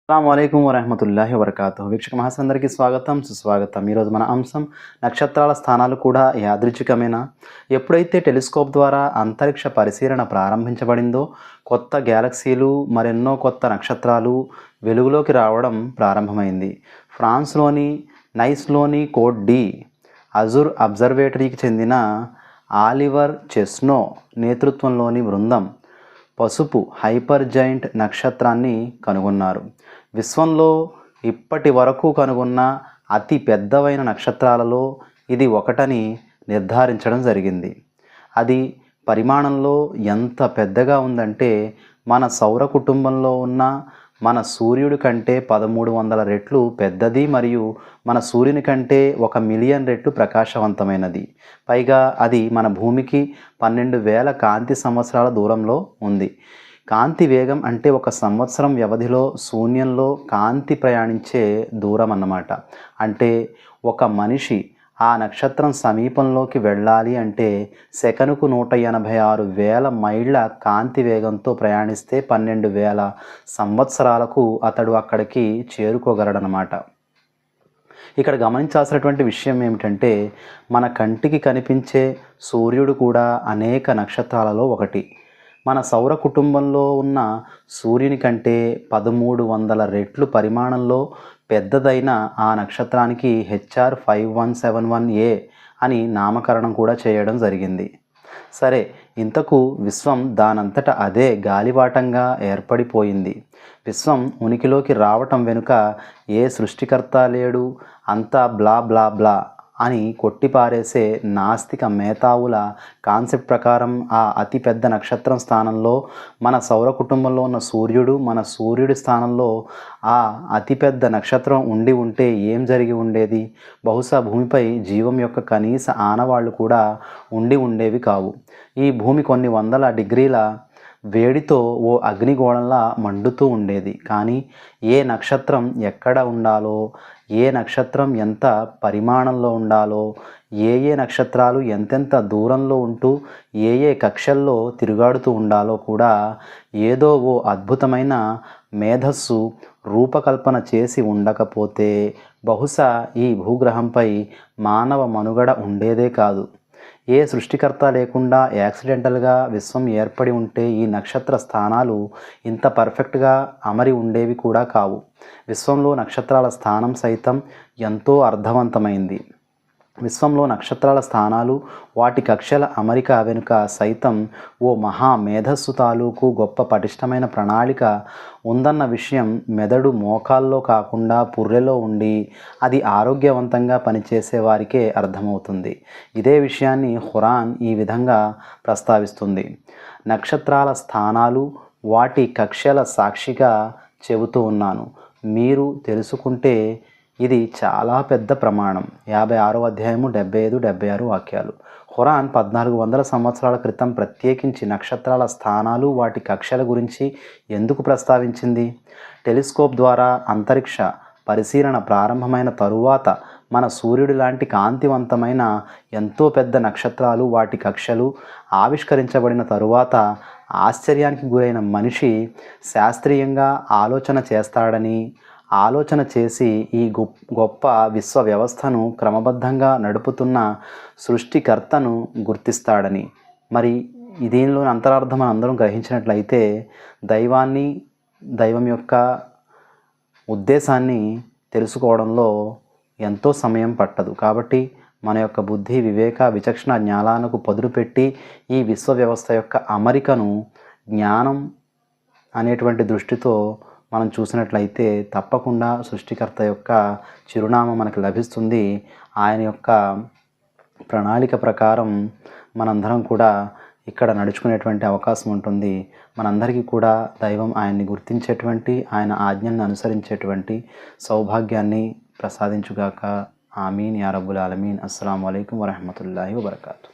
అస్సలాముఅలైకుం వరహమతుల్లాహి వబర్కాతుహు. వీక్షక మహాశందరికీ స్వాగతం, సుస్వాగతం. ఈరోజు మన అంశం నక్షత్రాల స్థానాలు కూడా యాదృచ్ఛికమేనా? ఎప్పుడైతే టెలిస్కోప్ ద్వారా అంతరిక్ష పరిశీలన ప్రారంభించబడిందో కొత్త గ్యాలక్సీలు, మరెన్నో కొత్త నక్షత్రాలు వెలుగులోకి రావడం ప్రారంభమైంది. ఫ్రాన్స్లోని నైస్లోని కోట్ డి అజుర్ అబ్జర్వేటరీకి చెందిన ఆలివర్ చెస్నో నేతృత్వంలోని బృందం పసుపు హైపర్ జైంట్ నక్షత్రాన్ని కనుగొన్నారు. విశ్వంలో ఇప్పటి వరకు కనుగొన్న అతి పెద్దవైన నక్షత్రాలలో ఇది ఒకటని నిర్ధారించడం జరిగింది. అది పరిమాణంలో ఎంత పెద్దగా ఉందంటే మన సౌర కుటుంబంలో ఉన్న మన సూర్యుడి కంటే 1300 రెట్లు పెద్దది మరియు మన సూర్యుని కంటే 1,000,000 రెట్లు ప్రకాశవంతమైనది. పైగా అది మన భూమికి 12,000 కాంతి సంవత్సరాల దూరంలో ఉంది. కాంతి వేగం అంటే 1 సంవత్సరం వ్యవధిలో శూన్యంలో కాంతి ప్రయాణించే దూరం అన్నమాట. అంటే ఒక మనిషి ఆ నక్షత్రం సమీపంలోకి వెళ్ళాలి అంటే సెకనుకు 186,000 మైళ్ళ కాంతి వేగంతో ప్రయాణిస్తే 12,000 సంవత్సరాలకు అతడు అక్కడికి చేరుకోగలడనమాట. ఇక్కడ గమనించాల్సినటువంటి విషయం ఏమిటంటే మన కంటికి కనిపించే సూర్యుడు కూడా అనేక నక్షత్రాలలో ఒకటి. మన సౌర కుటుంబంలో ఉన్న సూర్యుని కంటే 1300 రెట్లు పరిమాణంలో పెద్దదైన ఆ నక్షత్రానికి HR 5171a అని నామకరణం కూడా చేయడం జరిగింది. సరే, ఇంతకు విశ్వం దానంతట అదే గాలివాటంగా ఏర్పడిపోయింది. విశ్వం ఉనికిలోకి రావటం వెనుక ఏ సృష్టికర్త లేడు, అంతా బ్లా బ్లా బ్లా అని కొట్టిపారేసే నాస్తిక మేధావుల కాన్సెప్ట్ ప్రకారం ఆ అతిపెద్ద నక్షత్రం స్థానంలో మన సౌర కుటుంబంలో ఉన్న సూర్యుడు, మన సూర్యుడి స్థానంలో ఆ అతిపెద్ద నక్షత్రం ఉండి ఉంటే ఏం జరిగి ఉండేది? బహుశా భూమిపై జీవం యొక్క కనీస ఆనవాళ్లు కూడా ఉండి ఉండేవి కావు. ఈ భూమి కొన్ని వందల డిగ్రీల వేడితో ఓ అగ్నిగోళంలా మండుతూ ఉండేది. కానీ ఏ నక్షత్రం ఎక్కడ ఉండాలో, ఏ నక్షత్రం ఎంత పరిమాణంలో ఉండాలో, ఏ నక్షత్రాలు ఎంతెంత దూరంలో ఉంటూ ఏ కక్షల్లో తిరుగాడుతూ ఉండాలో కూడా ఏదో ఓ అద్భుతమైన మేధస్సు రూపకల్పన చేసి ఉండకపోతే బహుశా ఈ భూగ్రహంపై మానవ మనుగడ ఉండేదే కాదు. ఏ సృష్టికర్త లేకుండా యాక్సిడెంటల్గా విశ్వం ఏర్పడి ఉంటే ఈ నక్షత్ర స్థానాలు ఇంత పర్ఫెక్ట్గా అమరి ఉండేవి కూడా కావు. విశ్వంలో నక్షత్రాల స్థానం సైతం ఎంతో అర్థవంతమైంది. విశ్వంలో నక్షత్రాల స్థానాలు, వాటి కక్షల అమరిక వెనుక సైతం ఓ మహా మేధస్సు తాలూకు గొప్ప పటిష్టమైన ప్రణాళిక ఉందన్న విషయం మెదడు మోకాల్లో కాకుండా పుర్రెలో ఉండి అది ఆరోగ్యవంతంగా పనిచేసే వారికే అర్థమవుతుంది. ఇదే విషయాన్ని ఖురాన్ ఈ విధంగా ప్రస్తావిస్తుంది. నక్షత్రాల స్థానాలు, వాటి కక్షల సాక్షిగా చెబుతూ ఉన్నాను, మీరు తెలుసుకుంటే ఇది చాలా పెద్ద ప్రమాణం. 56వ అధ్యాయము 75-76 వాక్యాలు. ఖురాన్ 1400 సంవత్సరాల క్రితం ప్రత్యేకించి నక్షత్రాల స్థానాలు, వాటి కక్షల గురించి ఎందుకు ప్రస్తావించింది? టెలిస్కోప్ ద్వారా అంతరిక్ష పరిశీలన ప్రారంభమైన తరువాత మన సూర్యుడి లాంటి కాంతివంతమైన ఎంతో పెద్ద నక్షత్రాలు, వాటి కక్షలు ఆవిష్కరించబడిన తరువాత ఆశ్చర్యానికి గురైన మనిషి శాస్త్రీయంగా ఆలోచన చేస్తాడని, ఆలోచన చేసి ఈ గొప్ప విశ్వ వ్యవస్థను క్రమబద్ధంగా నడుపుతున్న సృష్టికర్తను గుర్తిస్తాడని. మరి దీనిలోని అంతరార్థం మనం అందరం గ్రహించినట్లయితే దైవాన్ని, దైవం యొక్క ఉద్దేశాన్ని తెలుసుకోవడంలో ఎంతో సమయం పట్టదు. కాబట్టి మన యొక్క బుద్ధి, వివేక, విచక్షణ, జ్ఞానాలకు పదును పెట్టి ఈ విశ్వ వ్యవస్థ యొక్క అమరికను జ్ఞానం అనేటువంటి దృష్టితో మనం చూసినట్లయితే తప్పకుండా సృష్టికర్త యొక్క చిరునామా మనకు లభిస్తుంది. ఆయన యొక్క ప్రణాళిక ప్రకారం మనందరం కూడా ఇక్కడ నడుచుకునేటువంటి అవకాశం ఉంటుంది. మనందరికీ కూడా దైవం ఆయన్ని గుర్తించేటువంటి, ఆయన ఆజ్ఞలను అనుసరించేటువంటి సౌభాగ్యాన్ని ప్రసాదించుగాక. ఆమీన్ యా రబ్బుల్ ఆలమీన్. అస్సలాము అలైకుం వరహమతుల్లాహి వబర్కాతుహు.